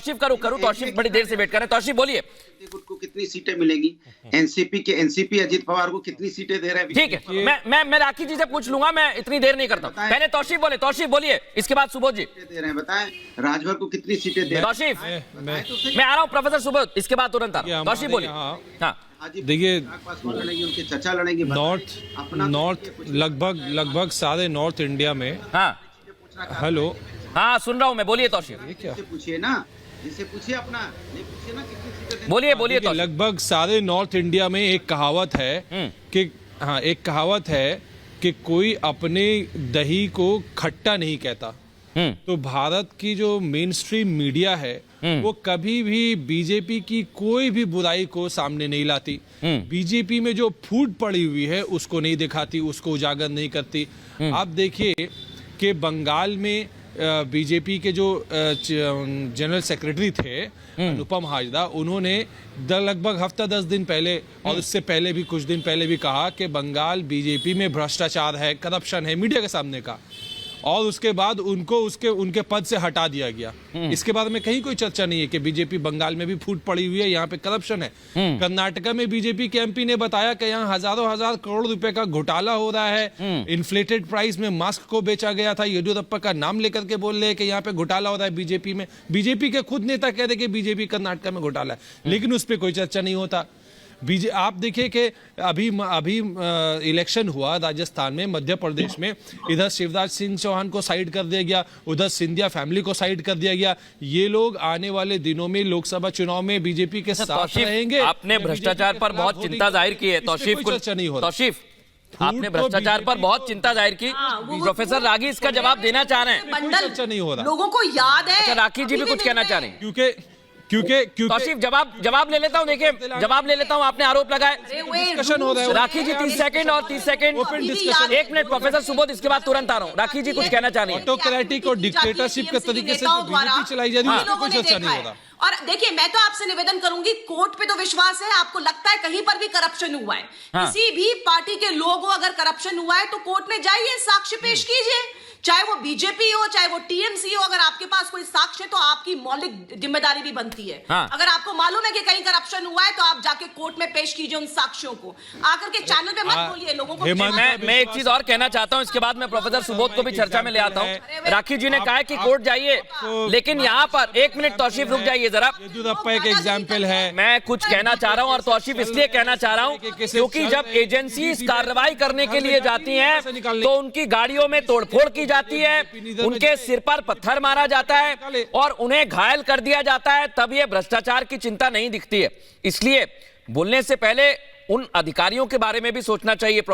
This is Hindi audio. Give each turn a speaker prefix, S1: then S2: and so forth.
S1: तौसीफ करूं तौसीफ बड़ी देर से वेट कर रहे हैं। तौसीफ बोलिए,
S2: को कितनी सीटें मिलेंगी, एनसीपी अजीत पवार को कितनी सीटें दे रहे हैं?
S1: ठीक है, मैं राखी जी से पूछ लूंगा, मैं इतनी देर नहीं करता हूं। पहले तौसीफ बोलिए, इसके बाद सुबोध जी
S2: दे रहे हैं, बताएं राजभर को कितनी सीटें दे रहे हैं?
S1: तौसीफ मैं आ रहा हूं, प्रोफेसर सुबोध इसके बाद तुरंत आ रहा हूं। तौसीफ बोलिए। हाँ
S3: देखिए,
S2: उनके चचा लड़ेंगे,
S3: नॉर्थ लगभग सारे नॉर्थ इंडिया में।
S1: हाँ
S3: हेलो,
S1: हाँ सुन रहा हूं मैं, बोलिए तौसीफ।
S2: पूछिए ना, जिससे पूछिए अपना, नहीं पूछिए ना कितनी सीटें।
S1: बोलिए तौसीफ।
S3: लगभग सारे नॉर्थ इंडिया में एक कहावत है कि कोई अपने दही को खट्टा नहीं कहता। तो भारत की जो मेन स्ट्रीम मीडिया है वो कभी भी बीजेपी की कोई भी बुराई को सामने नहीं लाती। बीजेपी में जो फूट पड़ी हुई है उसको नहीं दिखाती, उसको उजागर नहीं करती। आप देखिए कि बंगाल में बीजेपी के जो जनरल सेक्रेटरी थे अनुपम हाजदा, उन्होंने लगभग हफ्ता 10 दिन पहले और उससे पहले भी कुछ दिन पहले भी कहा कि बंगाल बीजेपी में भ्रष्टाचार है, करप्शन है, मीडिया के सामने का। और उसके बाद उनको उनके पद से हटा दिया गया। इसके बारे में कहीं कोई चर्चा नहीं है कि बीजेपी बंगाल में भी फूट पड़ी हुई है, यहाँ पे करप्शन है। कर्नाटका में बीजेपी के एमपी ने बताया कि यहाँ हजार करोड़ रुपए का घोटाला हो रहा है। इन्फ्लेटेड प्राइस में मास्क को बेचा गया था। येदियुरप्पा का नाम लेकर के बोल रहे हैं कि यहाँ पे घोटाला हो रहा है बीजेपी में। बीजेपी के खुद नेता कह रहे कि बीजेपी कर्नाटका में घोटाला है, लेकिन उस पर कोई चर्चा नहीं होता। आप देखिए कि अभी इलेक्शन हुआ राजस्थान में, मध्य प्रदेश में, इधर शिवराज सिंह चौहान को साइड कर दिया गया, उधर सिंधिया फैमिली को साइड कर दिया गया। ये लोग आने वाले दिनों में लोकसभा चुनाव में बीजेपी के साथ रहेंगे।
S1: आपने भ्रष्टाचार पर बहुत चिंता जाहिर की है तौसीफ, आपने भ्रष्टाचार पर बहुत चिंता जाहिर की। प्रोफेसर रागी इसका जवाब देना चाह रहे हैं।
S3: चर्चा नहीं हो रहा,
S4: लोगों को याद है।
S1: अच्छा, राखी जी भी कुछ कहना चाह रहे हैं
S3: क्योंकि
S1: तौसीफ जवाब ले लेता हूं। देखिए जवाब ले लेता हूं, आपने आरोप लगाए।
S3: डिस्कशन हो रहा है।
S1: राखी जी 30 सेकंड और 30 सेकंड, एक मिनट प्रोफेसर सुबोध, इसके बाद तुरंत आ रहा हूं। राखी जी कुछ कहना चाह रही हैं।
S3: ऑटोक्रेटिक और डिक्टेटरशिप के तरीके से जो बीजेपी चलाई जा रही है उसमें कोई चर्चा नहीं हो रहा।
S4: और देखिए, मैं तो आपसे निवेदन करूंगी, कोर्ट पे तो विश्वास है। आपको लगता है कहीं पर भी करप्शन हुआ है, किसी भी पार्टी के लोग हो, अगर करप्शन हुआ है तो कोर्ट में जाइए, साक्ष्य पेश कीजिए। चाहे वो बीजेपी हो, चाहे वो टीएमसी हो, अगर आपके पास कोई साक्ष्य है तो आपकी मौलिक जिम्मेदारी भी बनती है। अगर आपको मालूम है कि कहीं करप्शन हुआ है तो आप जाके कोर्ट में पेश कीजिए उन साक्ष्यों को। आकर के चैनल पे मत बोलिए लोगों को।
S1: मैं एक चीज और कहना चाहता हूं, इसके बाद मैं प्रोफेसर सुबोध को भी चर्चा में ले आता हूं। राखी जी ने कहा कि कोर्ट जाइए, लेकिन यहाँ पर एक मिनट तौसीफ रुक जाइए जरा।
S3: येदियुरप्पा एक एग्जाम्पल है।
S1: मैं कुछ कहना चाह रहा हूं और तौसीफ इसलिए कहना चाह रहा हूं क्योंकि जब एजेंसी कार्रवाई करने के लिए जाती हैं तो उनकी गाड़ियों में तोड़फोड़ की जाती है, उनके सिर पर पत्थर मारा जाता है और उन्हें घायल कर दिया जाता है, तब यह भ्रष्टाचार की चिंता नहीं दिखती है। इसलिए बोलने से पहले उन अधिकारियों के बारे में भी सोचना चाहिए।